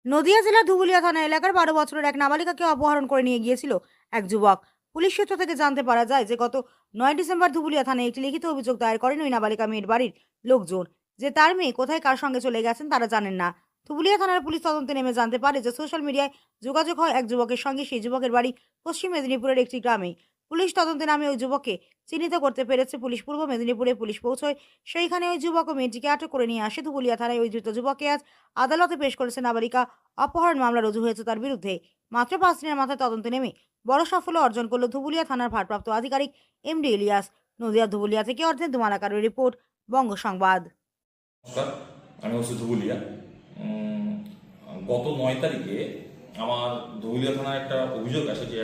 নদিয়া জেলার ধুবুলিয়া থানা এলাকার 12 বছরের এক নাবালিকাকে অপহরণ করে নিয়ে গিয়েছিল এক যুবক। পুলিশ সূত্র থেকে জানতে পারা যায় যে গত 9 ডিসেম্বর ধুবুলিয়া থানায় একটি লিখিত অভিযোগ দায়ের করেন ওই নাবালিকা মেয়ের বাড়ির লোকজন যে তার মেয়ে কোথায় কার সঙ্গে চলে গেছেন তারা জানেন না। ধুবুলিয়া থানার পুলিশ তদন্তে নেমে জানতে পারে যে সোশ্যাল মিডিয়ায় যোগাযোগ হয় এক যুবকের সঙ্গে। সেই যুবকের বাড়ি পশ্চিম মেদিনীপুরের একটি গ্রামে। পুলিশ তদন্তে নামে ওই যুবককে চিহ্নিত করতে পেরেছে পুলিশ। পূর্ব মেদিনীপুরে পুলিশ পৌঁছয় সেইখানে ওই যুবক ও মেয়েটিকে আটক করে নিয়ে আসে ধুবুলিয়া থানায়। ওই ধৃত যুবককে আজ আদালতে পেশ করেছে নাবালিকা। অপহরণ মামলা রুজু হয়েছে তার বিরুদ্ধে। মাত্র 5 দিনের মাথায় তদন্তে নেমে বড় সাফল্য অর্জন করল ধুবুলিয়া থানার ভারপ্রাপ্ত আধিকারিক এমডি ইলিয়াস। নদিয়া ধুবুলিয়া থেকে অর্ধেন্দু মালাকারের রিপোর্ট, বঙ্গ সংবাদ। নমস্কার, আমি হচ্ছে ধুবুলিয়া। গত 9 তারিখে আমার ধুবুলিয়া থানায় একটা অভিযোগ আসে যে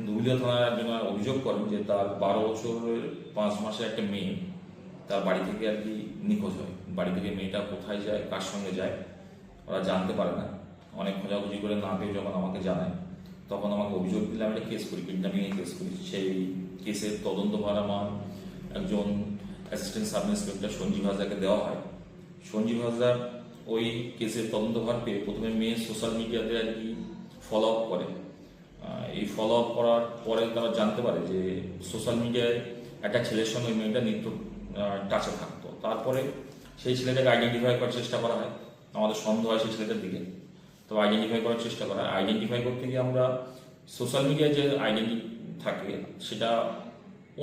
ধুবুলিয়া থানার একজন অভিযোগ করেন যে তার 12 বছরের 5 মাসের একটা মেয়ে তার বাড়ি থেকে আর কি নিখোঁজ হয়। বাড়ি থেকে মেয়েটা কোথায় যায়, কার সঙ্গে যায় ওরা জানতে পারে না। অনেক খোঁজাখুঁজি করে না পেয়ে যখন আমাকে জানায় তখন আমাকে অভিযোগ দিলে আমি একটা কেস করি, কিডন্যাপিংয়ে কেস করি। সেই কেসের তদন্তভার আমার একজন অ্যাসিস্ট্যান্ট সাব ইন্সপেক্টর সঞ্জীব হাজরাকে দেওয়া হয়। সঞ্জীব হাজরা ওই কেসের তদন্তভার পেয়ে প্রথমে মেয়ে সোশ্যাল মিডিয়াতে আর কি ফলো আপ করে। এই ফলো আপ করার পরে তারা জানতে পারে যে সোশ্যাল মিডিয়ায় একটা ছেলের সঙ্গে মেয়েটা নিত্য টাচে থাকতো। তারপরে সেই ছেলেটাকে আইডেন্টিফাই করার চেষ্টা করা হয়। আমাদের সন্দেহ হয় সেই ছেলেটার দিকে, তো আইডেন্টিফাই করার চেষ্টা করা হয়। আইডেন্টিফাই করতে গিয়ে আমরা সোশ্যাল মিডিয়ায় যে আইডেন্টি থাকে সেটা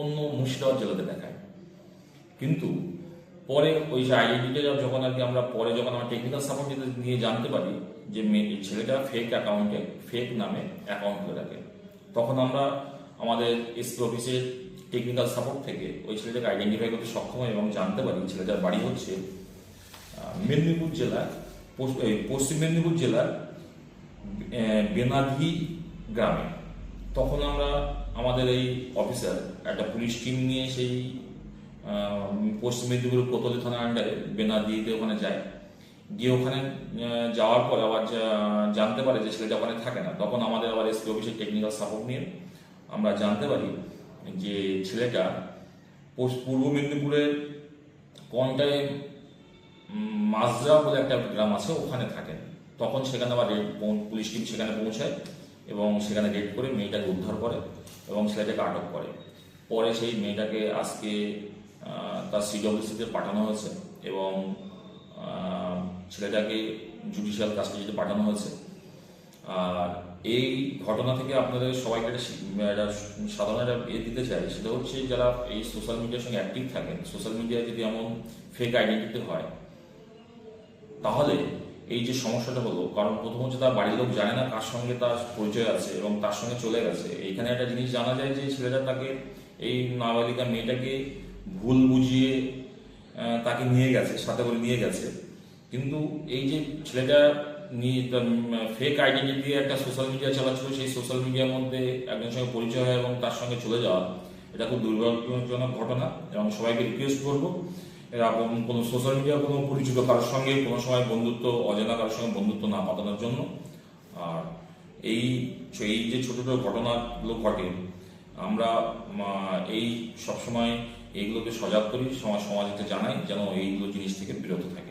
অন্য মুর্শিদাবাদ জেলাতে দেখায়, কিন্তু পরে ওই যে আইডেন্টিটা যখন আর কি আমরা পরে যখন আমরা টেকনিক্যাল সাপোর্ট নিয়ে জানতে পারি যে ছেলেটা ফেক অ্যাকাউন্টে ফেক নামে অ্যাকাউন্ট করে রাখে, তখন আমরা আমাদের এসপি অফিসের টেকনিক্যাল সাপোর্ট থেকে ওই ছেলেটাকে আইডেন্টিফাই করতে সক্ষম হয় এবং জানতে পারি ছেলেটার বাড়ি হচ্ছে মেদিনীপুর জেলার পশ্চিম মেদিনীপুর জেলার বেনাধি গ্রামে। তখন আমরা আমাদের এই অফিসার একটা পুলিশ টিম নিয়ে সেই পশ্চিম মেদিনীপুর কোতোয়ালি থানার আন্ডারে বেনাদিতে ওখানে যায়। গিয়ে ওখানে যাওয়ার পর আবার জানতে পারে যে ছেলেটা ওখানে থাকে না। তখন আমাদের আবার এসপি অফিসের টেকনিক্যাল সাপোর্ট নিয়ে আমরা জানতে পারি যে ছেলেটা পূর্ব মেদিনীপুরের কোনটায় মাজরা বলে একটা গ্রাম আছে ওখানে থাকেন। তখন সেখানে আবার পুলিশ টিম সেখানে পৌঁছায় এবং সেখানে রেড করে মেয়েটাকে উদ্ধার করে এবং ছেলেটাকে আটক করে। পরে সেই মেয়েটাকে আজকে তার সিডব্লিউসিতে পাঠানো হয়েছে এবং ছেলেটাকে জুডিশিয়াল কাস্টাডিতে পাঠানো হয়েছে। আর এই ঘটনা থেকে আপনাদের সবাইকে একটা সাধারণ একটা দিতে চাই, সেটা হচ্ছে যারা এই সোশ্যাল মিডিয়ার সঙ্গে অ্যাক্টিভ থাকেন, সোশ্যাল মিডিয়ায় যদি এমন ফেক আইডেন্টিটি হয় তাহলে এই যে সমস্যাটা হলো, কারণ প্রথম হচ্ছে তার বাড়ির লোক জানে না কার সঙ্গে তার পরিচয় আছে এবং তার সঙ্গে চলে গেছে। এইখানে একটা জিনিস জানা যায় যে ছেলেটা তাকে এই নাবালিকা মেয়েটাকে ভুল বুঝিয়ে তাকে নিয়ে গেছে, সাথে করে নিয়ে গেছে। কিন্তু এই যে ছেলেটা ফেক আইডেন্টিটি দিয়ে একটা সোশ্যাল মিডিয়া চালাচ্ছিল, সেই সোশ্যাল মিডিয়ার মধ্যে একজনের সঙ্গে পরিচয় হয় এবং তার সঙ্গে চলে যাওয়া, এটা খুব দুর্ভাগ্যজনক ঘটনা। এবং সবাইকে রিকোয়েস্ট করবো এরকম কোনো সোশ্যাল মিডিয়ার কোনো পরিচিত কারোর সঙ্গে কোনো সময় বন্ধুত্ব, অজানা কারোর সঙ্গে বন্ধুত্ব না পাতানোর জন্য। আর এই যে ছোট ছোট ঘটনাগুলো ঘটে, আমরা এই সবসময় এইগুলোকে সজাগ করি, সমাজকে জানাই যেন এইগুলো জিনিস থেকে বিরত থাকে।